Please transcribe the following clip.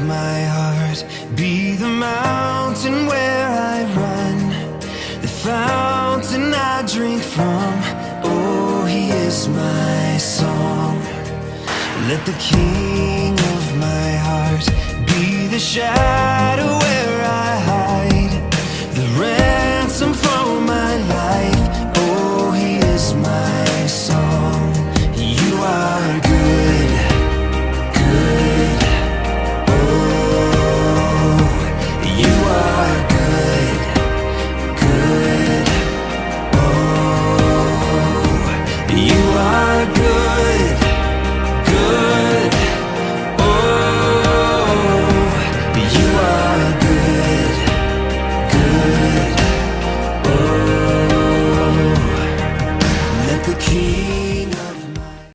my heart, be the mountain where I run, the fountain I drink from. Oh, he is my song. Let the King of my heart be the shadow where I hide, the ransom for my life. Oh, he is my song. You are good, good. Oh, you are good, good. Oh, you are good, good. Oh, you are good, good. Oh, let the King